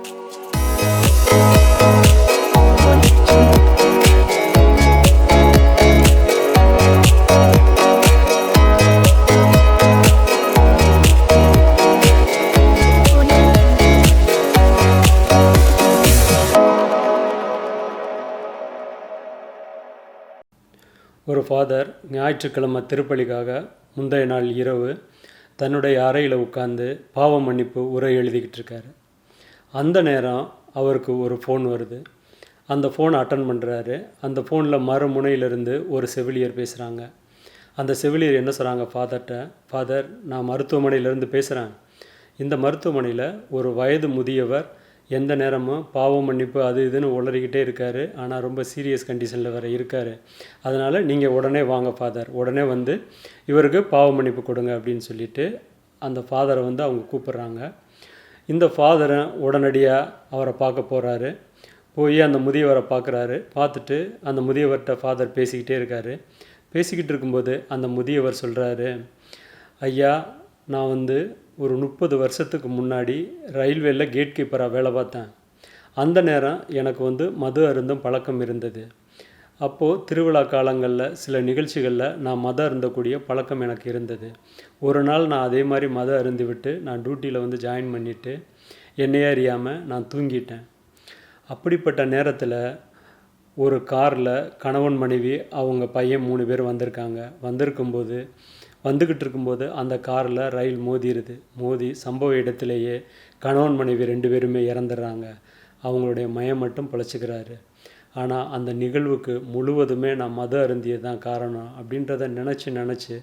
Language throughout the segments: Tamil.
ஒரு ஃபாதர் ஞாயிற்றுக்கிழமை திருப்பலிக்காக முந்தைய நாள் இரவு தன்னுடைய அறையில் உட்காந்து பாவ மன்னிப்பு உரை எழுதிக்கிட்டு இருக்காரு. அந்த நேரம் அவருக்கு ஒரு ஃபோன் வருது. அந்த ஃபோனை அட்டன் பண்ணுறாரு. அந்த ஃபோனில் மறுமுனையிலிருந்து ஒரு செவிலியர் பேசுகிறாங்க. அந்த செவிலியர் என்ன சொல்கிறாங்க ஃபாதர்கிட்ட, ஃபாதர் நான் மருத்துவமனையிலேருந்து பேசுகிறேன். இந்த மருத்துவமனையில் ஒரு வயது முதியவர் எந்த நேரமும் பாவ மன்னிப்பு அது இதுன்னு உளறிக்கிட்டே இருக்கார். ஆனால் ரொம்ப சீரியஸ் கண்டிஷனில் வேறு இருக்கார். அதனால் நீங்கள் உடனே வாங்க ஃபாதர், உடனே வந்து இவருக்கு பாவ மன்னிப்பு கொடுங்க அப்படின்னு சொல்லிட்டு அந்த ஃபாதரை வந்து அவங்க கூப்பிட்றாங்க. இந்த ஃபாதரை உடனடியாக அவரை பார்க்க போகிறாரு. போய் அந்த முதியவரை பார்க்குறாரு. பார்த்துட்டு அந்த முதியவர்கிட்ட ஃபாதர் பேசிக்கிட்டே இருக்கார். பேசிக்கிட்டு இருக்கும்போது அந்த முதியவர் சொல்கிறாரு, ஐயா நான் வந்து ஒரு 30 வருஷத்துக்கு முன்னாடி ரயில்வேயில் கேட் கீப்பராக வேலை பார்த்தேன். அந்த நேரம் எனக்கு வந்து மது அருந்தும் பழக்கம் இருந்தது. அப்போது திருவிழா காலங்களில் சில நிகழ்ச்சிகளில் நான் மது அருந்தக்கூடிய பழக்கம் எனக்கு இருந்தது. ஒரு நாள் நான் அதே மாதிரி மது அருந்தி விட்டு நான் டியூட்டியில் வந்து ஜாயின் பண்ணிவிட்டு என்னையே அறியாமல் நான் தூங்கிட்டேன். அப்படிப்பட்ட நேரத்தில் ஒரு காரில் கணவன் மனைவி அவங்க பையன் 3 பேர் வந்துக்கிட்டு இருக்கும்போது அந்த காரில் ரயில் மோதி சம்பவ இடத்திலேயே கணவன் மனைவி 2 பேருமே இறந்துடுறாங்க. அவங்களுடைய மயம் மட்டும் பிழைச்சிக்கிறாரு. ஆனால் அந்த நிகழ்வுக்கு முழுவதுமே நான் மது அருந்தியது தான் காரணம் அப்படின்றத நினச்சி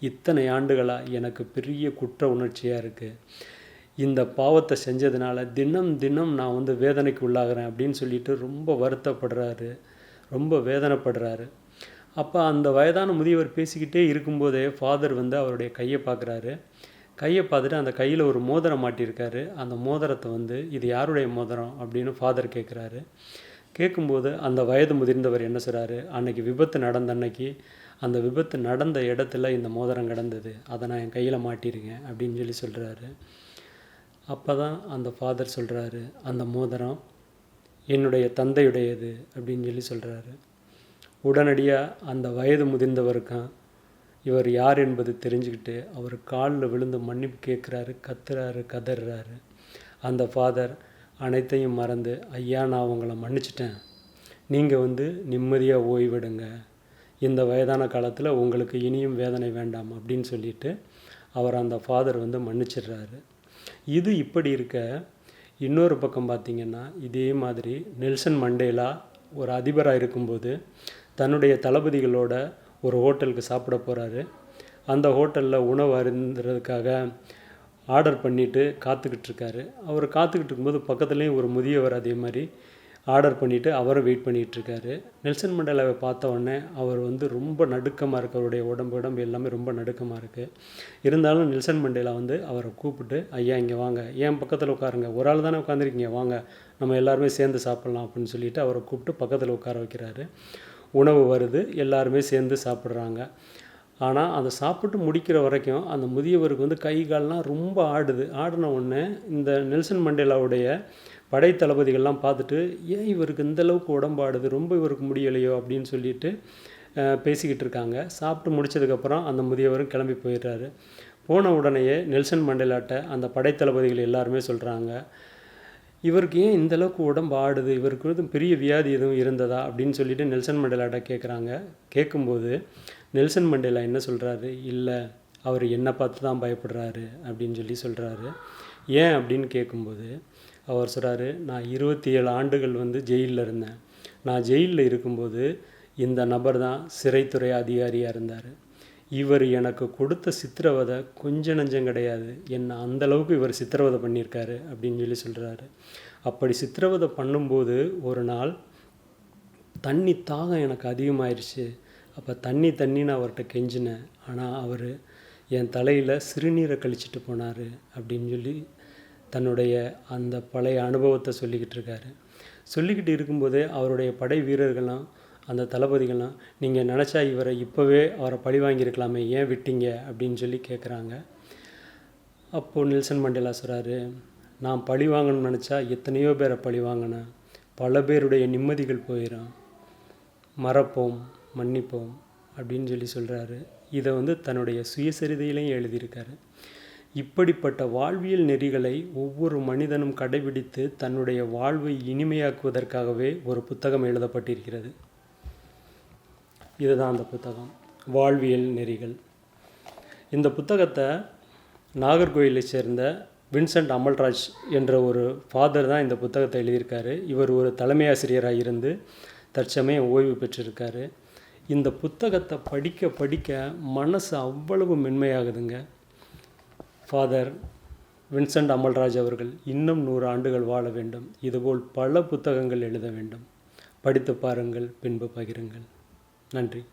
இத்தனை ஆண்டுகளாக எனக்கு பெரிய குற்ற உணர்ச்சியாக இருக்குது. இந்த பாவத்தை செஞ்சதுனால தினம் நான் வந்து வேதனைக்கு உள்ளாகிறேன் அப்படின்னு சொல்லிட்டு ரொம்ப வருத்தப்படுறாரு, ரொம்ப வேதனைப்படுறாரு. அப்போ அந்த வயதான முதியவர் பேசிக்கிட்டே இருக்கும்போதே ஃபாதர் வந்து அவருடைய கையை பார்க்குறாரு. கையை பார்த்துட்டு அந்த கையில் ஒரு மோதிரம் மாட்டியிருக்காரு. அந்த மோதிரத்தை வந்து இது யாருடைய மோதிரம் அப்படின்னு ஃபாதர் கேட்குறாரு. கேட்கும்போது அந்த வயது முதிர்ந்தவர் என்ன சொல்கிறாரு, அன்னைக்கு விபத்து நடந்த அன்னைக்கு அந்த விபத்து நடந்த இடத்துல இந்த மோதிரம் கிடந்தது, அதை நான் என் கையில் மாட்டியிருக்கேன் அப்படின்னு சொல்கிறாரு. அப்போ தான் அந்த ஃபாதர் சொல்கிறாரு, அந்த மோதிரம் என்னுடைய தந்தையுடையது அப்படின்னு சொல்கிறாரு. உடனடியாக அந்த வயது முதிர்ந்தவருக்கும் இவர் யார் என்பது தெரிஞ்சுக்கிட்டு அவர் காலில் விழுந்து மன்னிப்பு கேட்குறாரு, கதறாரு. அந்த ஃபாதர் அனைத்தையும் மறந்து, ஐயா நான் உங்களை மன்னிச்சிட்டேன், நீங்கள் வந்து நிம்மதியாக ஓய்விடுங்க, இந்த வயதான காலத்தில் உங்களுக்கு இனியும் வேதனை வேண்டாம் அப்படின்னு சொல்லிட்டு அவர் அந்த ஃபாதர் வந்து மன்னிச்சிடுறாரு. இது இப்படி இருக்க, இன்னொரு பக்கம் பார்த்திங்கன்னா இதே மாதிரி நெல்சன் மண்டேலா ஒரு அதிபராக இருக்கும்போது தன்னுடைய தளபதிகளோட ஒரு ஹோட்டலுக்கு சாப்பிட போகிறாரு. அந்த ஹோட்டலில் உணவு அருந்துறதுக்காக ஆர்டர் பண்ணிவிட்டு காத்துக்கிட்டு இருக்காரு. அவர் காத்துக்கிட்டு இருக்கும்போது பக்கத்துலேயும் ஒரு முதியவர் அதே மாதிரி ஆர்டர் பண்ணிவிட்டு அவரும் வெயிட் பண்ணிகிட்ருக்காரு. நெல்சன் மண்டேலாவை பார்த்த உடனே அவர் வந்து ரொம்ப நடுக்கமாக இருக்குது. அவருடைய உடம்பு எல்லாமே ரொம்ப நடுக்கமாக இருக்குது. இருந்தாலும் நெல்சன் மண்டேலா வந்து அவரை கூப்பிட்டு, ஐயா இங்கே வாங்க, ஏன் பக்கத்தில் உட்காருங்க, ஒரு ஆள் தானே உட்காந்துருக்கீங்க, வாங்க நம்ம எல்லாருமே சேர்ந்து சாப்பிட்லாம் அப்படின்னு சொல்லிட்டு அவரை கூப்பிட்டு பக்கத்தில் உட்கார வைக்கிறாரு. உணவு வருது, எல்லாருமே சேர்ந்து சாப்பிட்றாங்க. ஆனால் அதை சாப்பிட்டு முடிக்கிற வரைக்கும் அந்த முதியவருக்கு வந்து கை கால்லாம் ரொம்ப ஆடின உடனே இந்த நெல்சன் மண்டேலாவுடைய படை தளபதிகள்லாம் பார்த்துட்டு, ஏன் இவருக்கு இந்தளவுக்கு உடம்பாடுது, ரொம்ப இவருக்கு முடியலையோ அப்படின்னு சொல்லிட்டு பேசிக்கிட்டு இருக்காங்க. சாப்பிட்டு முடித்ததுக்கப்புறம் அந்த முதியவரும் கிளம்பி போயிடுறாரு. போன உடனேயே நெல்சன் மண்டேலாட்ட அந்த படைத்தளபதிகள் எல்லாருமே சொல்கிறாங்க, இவருக்கு ஏன் இந்தளவுக்கு உடம்பு ஆடுது, இவருக்கு வந்து பெரிய வியாதி எதுவும் இருந்ததா அப்படின்னு சொல்லிட்டு நெல்சன் மண்டேலாட்ட கேட்குறாங்க. கேட்கும்போது நெல்சன் மண்டேலா என்ன சொல்கிறாரு, இல்லை அவர் என்னை பார்த்து தான் பயப்படுறாரு அப்படின்னு சொல்கிறாரு. ஏன் அப்படின்னு கேட்கும்போது அவர் சொல்கிறாரு, நான் 27 ஆண்டுகள் வந்து ஜெயிலில் இருந்தேன். நான் ஜெயிலில் இருக்கும்போது இந்த நபர் தான் சிறைத்துறை அதிகாரியாக இருந்தார். இவர் எனக்கு கொடுத்த சித்திரவதை கொஞ்சம் நஞ்சம் கிடையாது, என்னை அந்தளவுக்கு இவர் சித்திரவதை பண்ணியிருக்காரு அப்படின்னு சொல்கிறாரு. அப்படி சித்திரவதை பண்ணும்போது ஒரு நாள் தண்ணி தாகம் எனக்கு அதிகமாகிடுச்சு. அப்போ தண்ணின்னு அவர்கிட்ட கெஞ்சினேன். ஆனால் அவர் என் தலையில் சிறுநீரை கழிச்சிட்டு போனார் அப்படின்னு தன்னுடைய அந்த பழைய அனுபவத்தை சொல்லிக்கிட்டு இருக்கும்போதே அவருடைய படை வீரர்களும் அந்த தளபதிகளும், நீங்கள் நினச்சா இவரை இப்போவே அவரை பழி வாங்கியிருக்கலாமே, ஏன் விட்டீங்க அப்படின்னு கேட்குறாங்க. அப்போது நெல்சன் மண்டேலா சொல்கிறாரு, நான் பழி வாங்கணும்னு நினச்சா எத்தனையோ பேரை பழி வாங்கினேன், பல பேருடைய நிம்மதிகள் போயிடும், மறப்போம் மன்னிப்போம் அப்படின்னு சொல்கிறாரு. இதை தன்னுடைய சுயசரிதையிலையும் எழுதியிருக்காரு. இப்படிப்பட்ட வாழ்வியல் நெறிகளை ஒவ்வொரு மனிதனும் கடைபிடித்து தன்னுடைய வாழ்வை இனிமையாக்குவதற்காகவே ஒரு புத்தகம் எழுதப்பட்டிருக்கிறது. இதுதான் அந்த புத்தகம், வாழ்வியல் நெறிகள். இந்த புத்தகத்தை நாகர்கோயிலை சேர்ந்த வின்சென்ட் அமல்ராஜ் என்ற ஒரு ஃபாதர் தான் இந்த புத்தகத்தை எழுதியிருக்காரு. இவர் ஒரு தலைமை ஆசிரியராக இருந்து தற்சமயம் ஓய்வு பெற்றிருக்காரு. இந்த புத்தகத்தை படிக்க படிக்க மனசு அவ்வளவு மென்மையாகுதுங்க. ஃபாதர் வின்சென்ட் அமல்ராஜ் அவர்கள் இன்னும் 100 ஆண்டுகள் வாழ வேண்டும். இதுபோல் பல புத்தகங்கள் எழுத வேண்டும். படித்து பாருங்கள், பின்பு பகிருங்கள். நன்றி.